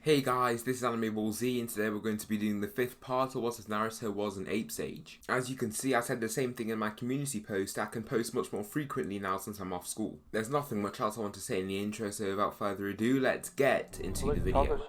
Hey guys, this is Anime Ball Z and today we're going to be doing the 5th part of what if Naruto was an Ape's Age. As you can see, I said the same thing in my community post. I can post much more frequently now since I'm off school. There's nothing much else I want to say in the intro, so without further ado, let's get into the video.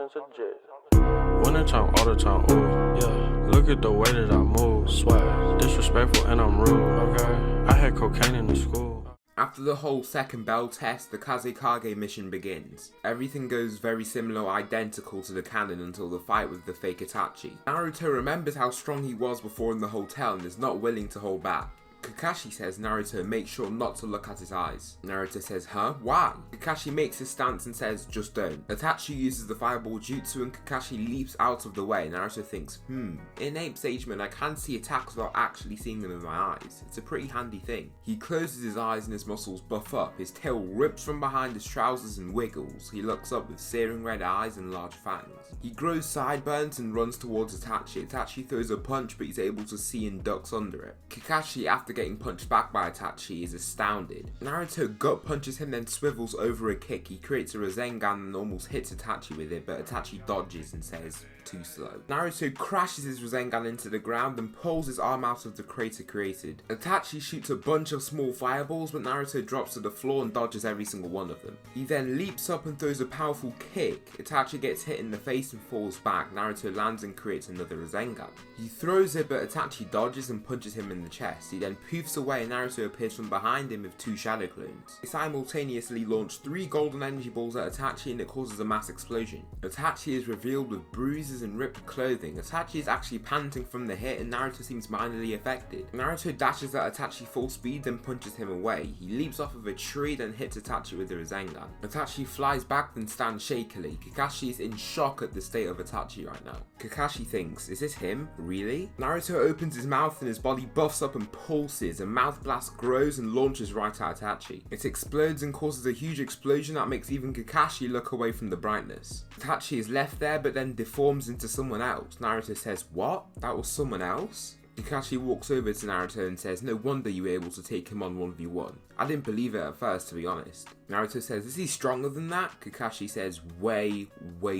Winter time, all the time, ooh, yeah. Look at the way that I move, swag, disrespectful and I'm rude, okay. I had cocaine in the school. After the whole second bell test, the Kazekage mission begins. Everything goes very similar or identical to the canon until the fight with the fake Itachi. Naruto remembers how strong he was before in the hotel and is not willing to hold back. Kakashi says Naruto make sure not to look at his eyes. Naruto says, huh? Why? Kakashi makes his stance and says, just don't. Itachi uses the fireball jutsu and Kakashi leaps out of the way. Naruto thinks, in Ape's Age mode I can see attacks without actually seeing them with my eyes. It's a pretty handy thing. He closes his eyes and his muscles buff up. His tail rips from behind his trousers and wiggles. He looks up with searing red eyes and large fangs. He grows sideburns and runs towards Itachi. Itachi throws a punch but he's able to see and ducks under it. Kakashi, after getting punched back by Itachi, is astounded. Naruto gut punches him, then swivels over a kick. He creates a Rasengan and almost hits Itachi with it, but Itachi dodges and says, too slow. Naruto crashes his Rasengan into the ground and pulls his arm out of the crater created. Itachi shoots a bunch of small fireballs, but Naruto drops to the floor and dodges every single one of them. He then leaps up and throws a powerful kick. Itachi gets hit in the face and falls back. Naruto lands and creates another Rasengan. He throws it, but Itachi dodges and punches him in the chest. He then poofs away and Naruto appears from behind him with 2 shadow clones. They simultaneously launch 3 golden energy balls at Itachi and it causes a mass explosion. Itachi is revealed with bruises and ripped clothing. Itachi is actually panting from the hit and Naruto seems minorly affected. Naruto dashes at Itachi full speed then punches him away. He leaps off of a tree then hits Itachi with the Rasengan. Itachi flies back then stands shakily. Kakashi is in shock at the state of Itachi right now. Kakashi thinks, is this him? Really? Naruto opens his mouth and his body buffs up and pulses. A mouth blast grows and launches right at Itachi. It explodes and causes a huge explosion that makes even Kakashi look away from the brightness. Itachi is left there but then deforms into someone else. Naruto says, what? That was someone else? Kakashi walks over to Naruto and says, no wonder you were able to take him on 1v1. I didn't believe it at first, to be honest. Naruto says, is he stronger than that? Kakashi says, way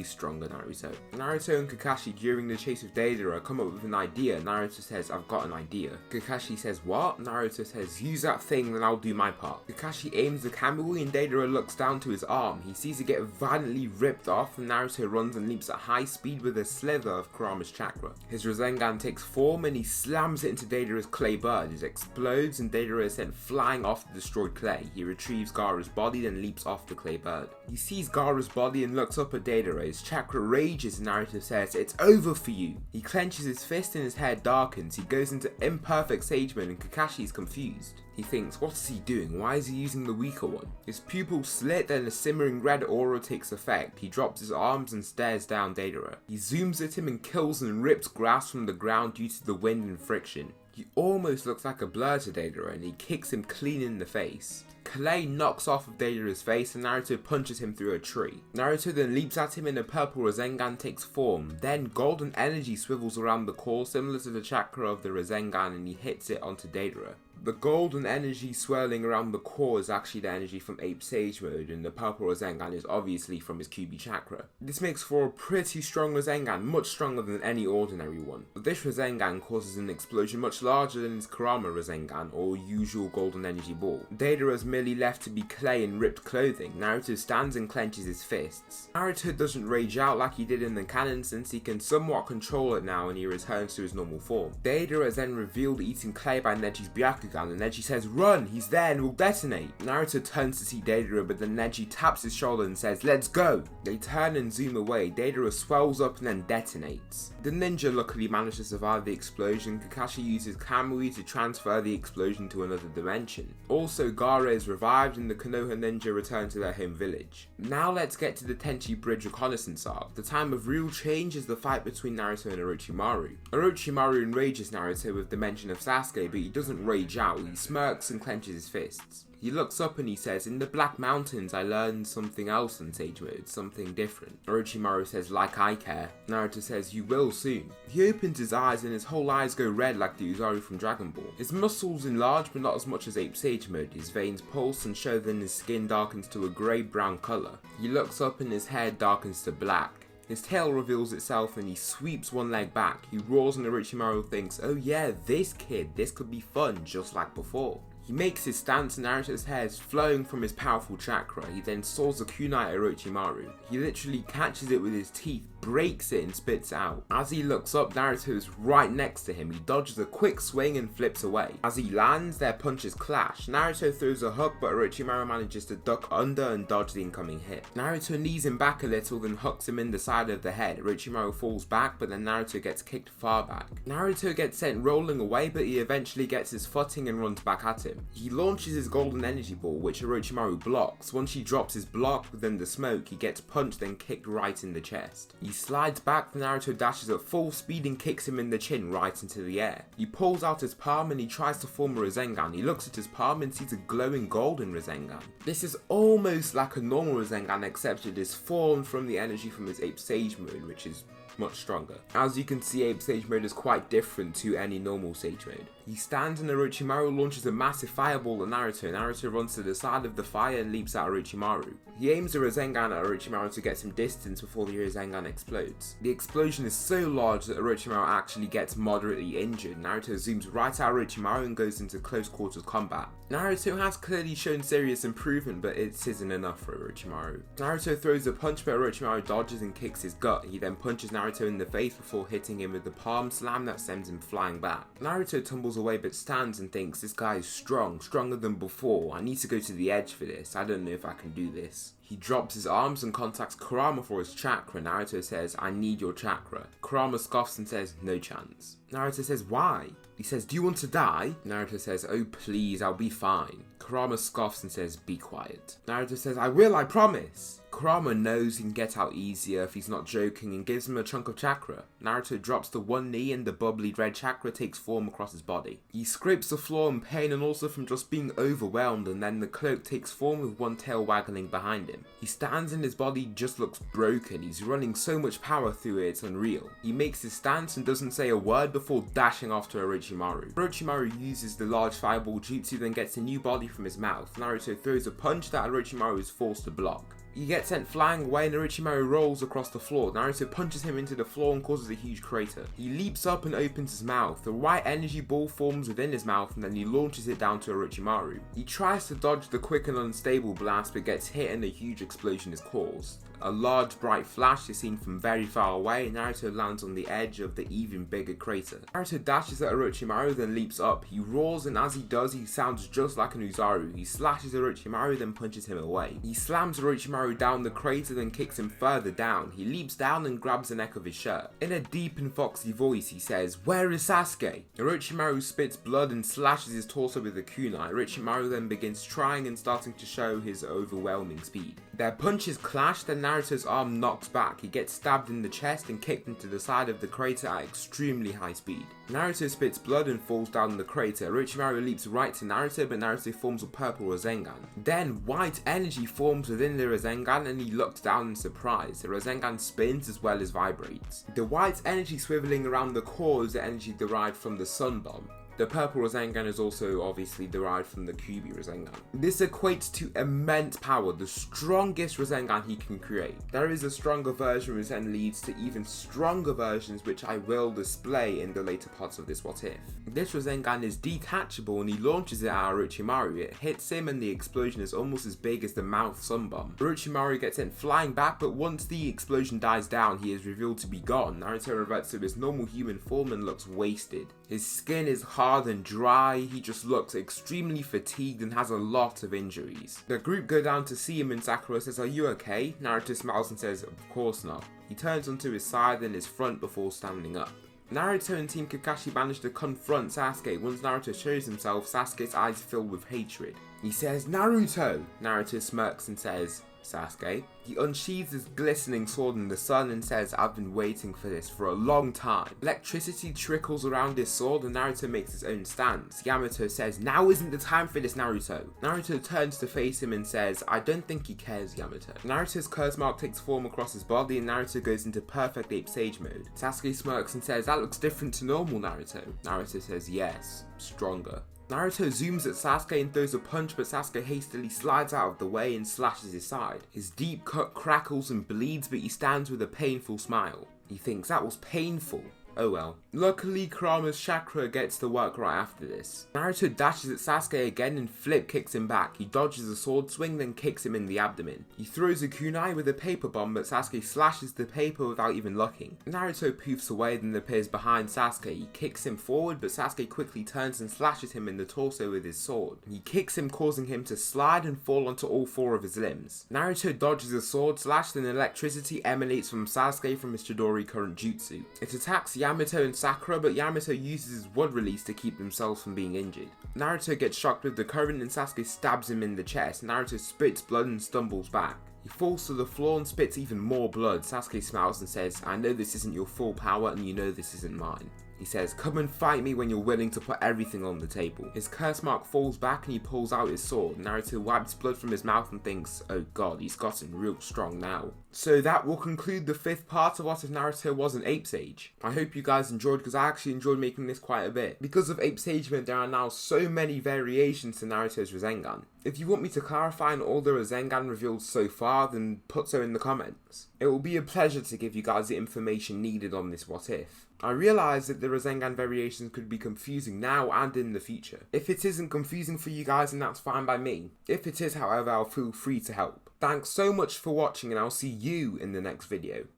stronger, Naruto. Naruto and Kakashi during the chase with Deidara come up with an idea. Naruto says, I've got an idea. Kakashi says, what? Naruto says, use that thing then I'll do my part. Kakashi aims the Kamui and Deidara looks down to his arm. He sees it get violently ripped off and Naruto runs and leaps at high speed with a slither of Kurama's chakra. His Rasengan takes form and he slams it into Deidara's clay bird. It explodes and Deidara is sent flying off the destroyed clay. He retrieves Gaara's body then leaps off the clay bird. He sees Gaara's body and looks up at Deidara. His chakra rages and Naruto says, it's over for you. He clenches his fist and his hair darkens. He goes into imperfect sage mode and Kakashi is confused. He thinks, what is he doing? Why is he using the weaker one? His pupils slit and a simmering red aura takes effect. He drops his arms and stares down Deidara. He zooms at him and kills and rips grass from the ground due to the wind and friction. He almost looks like a blur to Deidara and he kicks him clean in the face. Clay knocks off of Deidara's face and Naruto punches him through a tree. Naruto then leaps at him and a purple Rasengan takes form. Then golden energy swivels around the core similar to the chakra of the Rasengan and he hits it onto Deidara. The golden energy swirling around the core is actually the energy from Ape's Age mode and the purple Rasengan is obviously from his Kyuubi chakra. This makes for a pretty strong Rasengan, much stronger than any ordinary one. But this Rasengan causes an explosion much larger than his Kurama Rasengan or usual golden energy ball. Deidara is merely left to be clay and ripped clothing. Naruto stands and clenches his fists. Naruto doesn't rage out like he did in the canon since he can somewhat control it now and he returns to his normal form. Deidara is then revealed eating clay by Neji's Byakugan and Neji says, run, he's there and will detonate. Naruto turns to see Deidara but then Neji taps his shoulder and says, let's go. They turn and zoom away. Deidara swells up and then detonates. The ninja luckily managed to survive the explosion. Kakashi uses Kamui to transfer the explosion to another dimension. Also, Gaara is revived and the Konoha ninja return to their home village. Now let's get to the Tenchi Bridge reconnaissance arc. The time of real change is the fight between Naruto and Orochimaru. Orochimaru enrages Naruto with the mention of Sasuke but he doesn't rage out. He smirks and clenches his fists. He looks up and he says, in the Black Mountains I learned something else in Sage Mode, something different. Orochimaru says, like I care. Naruto says, you will soon. He opens his eyes and his whole eyes go red like the Uzaru from Dragon Ball. His muscles enlarge but not as much as Ape Sage Mode. His veins pulse and show then his skin darkens to a grey-brown colour. He looks up and his hair darkens to black. His tail reveals itself and he sweeps one leg back. He roars and Orochimaru thinks, oh yeah, this kid, this could be fun just like before. He makes his stance and Naruto's hair is flowing from his powerful chakra. He then saws a kunai at Orochimaru. He literally catches it with his teeth, breaks it and spits it out. As he looks up, Naruto is right next to him. He dodges a quick swing and flips away. As he lands, their punches clash. Naruto throws a hook, but Orochimaru manages to duck under and dodge the incoming hit. Naruto knees him back a little, then hooks him in the side of the head. Orochimaru falls back, but then Naruto gets kicked far back. Naruto gets sent rolling away, but he eventually gets his footing and runs back at him. He launches his golden energy ball, which Orochimaru blocks. Once he drops his block within the smoke, he gets punched and kicked right in the chest. He slides back, but Naruto dashes at full speed and kicks him in the chin right into the air. He pulls out his palm and he tries to form a Rasengan. He looks at his palm and sees a glowing golden Rasengan. This is almost like a normal Rasengan, except it is formed from the energy from his Ape Sage mode, which is much stronger. As you can see, Ape Sage mode is quite different to any normal Sage mode. He stands and Orochimaru launches a massive fireball at Naruto. Naruto runs to the side of the fire and leaps at Orochimaru. He aims a Rasengan at Orochimaru to get some distance before the Rasengan explodes. The explosion is so large that Orochimaru actually gets moderately injured. Naruto zooms right at Orochimaru and goes into close quarters combat. Naruto has clearly shown serious improvement, but it isn't enough for Orochimaru. Naruto throws a punch, but Orochimaru dodges and kicks his gut. He then punches Naruto in the face before hitting him with the palm slam that sends him flying back. Naruto tumbles away but stands and thinks, this guy is strong, stronger than before. I need to go to the edge for this. I don't know if I can do this. He drops his arms and contacts Kurama for his chakra. Naruto says, I need your chakra. Kurama scoffs and says, no chance. Naruto says, why? He says, do you want to die? Naruto says, oh please, I'll be fine. Kurama scoffs and says, be quiet. Naruto says, I will, I promise. Kurama knows he can get out easier if he's not joking and gives him a chunk of chakra. Naruto drops to one knee and the bubbly red chakra takes form across his body. He scrapes the floor in pain and also from just being overwhelmed, and then the cloak takes form with one tail waggling behind him. He stands and his body just looks broken. He's running so much power through it, it's unreal. He makes his stance and doesn't say a word before dashing after Orochimaru. Orochimaru uses the large fireball jutsu, then gets a new body from his mouth. Naruto throws a punch that Orochimaru is forced to block. He gets sent flying away and Orochimaru rolls across the floor. Naruto punches him into the floor and causes a huge crater. He leaps up and opens his mouth. The white energy ball forms within his mouth and then he launches it down to Orochimaru. He tries to dodge the quick and unstable blast but gets hit and a huge explosion is caused. A large bright flash is seen from very far away and Naruto lands on the edge of the even bigger crater. Naruto dashes at Orochimaru then leaps up. He roars and as he does he sounds just like an Uzaru. He slashes Orochimaru then punches him away. He slams Orochimaru down the crater then kicks him further down. He leaps down and grabs the neck of his shirt. In a deep and foxy voice he says, where is Sasuke? Orochimaru spits blood and slashes his torso with a kunai. Orochimaru then begins trying and starting to show his overwhelming speed. Their punches clash, then Naruto's arm knocks back. He gets stabbed in the chest and kicked into the side of the crater at extremely high speed. Naruto spits blood and falls down the crater. Orochimaru leaps right to Naruto, but Naruto forms a purple Rasengan. Then white energy forms within the Rasengan and he looks down in surprise. The Rasengan spins as well as vibrates. The white energy swiveling around the core is the energy derived from the Sun Bomb. The purple Rasengan is also obviously derived from the Kyuubi Rasengan. This equates to immense power, the strongest Rasengan he can create. There is a stronger version which then leads to even stronger versions which I will display in the later parts of this What If. This Rasengan is detachable and he launches it at Orochimaru. It hits him and the explosion is almost as big as the mouth Sun Bomb. Orochimaru gets sent flying back, but once the explosion dies down he is revealed to be gone. Naruto reverts to his normal human form and looks wasted. His skin is hard and dry, he just looks extremely fatigued and has a lot of injuries. The group go down to see him and Sakura says, are you okay? Naruto smiles and says, of course not. He turns onto his side and his front before standing up. Naruto and Team Kakashi manage to confront Sasuke. Once Naruto shows himself, Sasuke's eyes fill with hatred. He says, Naruto! Naruto smirks and says, Sasuke. He unsheathes his glistening sword in the sun and says, I've been waiting for this for a long time. Electricity trickles around his sword and Naruto makes his own stance. Yamato says, now isn't the time for this, Naruto. Naruto turns to face him and says, I don't think he cares, Yamato. Naruto's curse mark takes form across his body and Naruto goes into perfect Ape Sage mode. Sasuke smirks and says, that looks different to normal, Naruto. Naruto says, yes, stronger. Naruto zooms at Sasuke and throws a punch, but Sasuke hastily slides out of the way and slashes his side. His deep cut crackles and bleeds, but he stands with a painful smile. He thinks that was painful. Oh well. Luckily, Kurama's chakra gets to work right after this. Naruto dashes at Sasuke again and flip kicks him back. He dodges a sword swing, then kicks him in the abdomen. He throws a kunai with a paper bomb, but Sasuke slashes the paper without even looking. Naruto poofs away, then appears behind Sasuke. He kicks him forward, but Sasuke quickly turns and slashes him in the torso with his sword. He kicks him, causing him to slide and fall onto all 4 of his limbs. Naruto dodges a sword slash, then electricity emanates from Sasuke from his Chidori current jutsu. It attacks Yamato and Sakura, but Yamato uses his wood release to keep themselves from being injured. Naruto gets shocked with the current and Sasuke stabs him in the chest. Naruto spits blood and stumbles back. He falls to the floor and spits even more blood. Sasuke smiles and says, "I know this isn't your full power and you know this isn't mine." He says, "Come and fight me when you're willing to put everything on the table." His curse mark falls back and he pulls out his sword. Naruto wipes blood from his mouth and thinks, oh god, he's gotten real strong now. So that will conclude the 5th part of What If Naruto Was an Ape Sage. I hope you guys enjoyed, because I actually enjoyed making this quite a bit. Because of Ape Sagement, there are now so many variations to Naruto's Rasengan. If you want me to clarify on all the Rasengan revealed so far, then put so in the comments. It will be a pleasure to give you guys the information needed on this What If. I realise that the Rasengan variations could be confusing now and in the future. If it isn't confusing for you guys, then that's fine by me. If it is, however, I'll feel free to help. Thanks so much for watching, and I'll see you in the next video.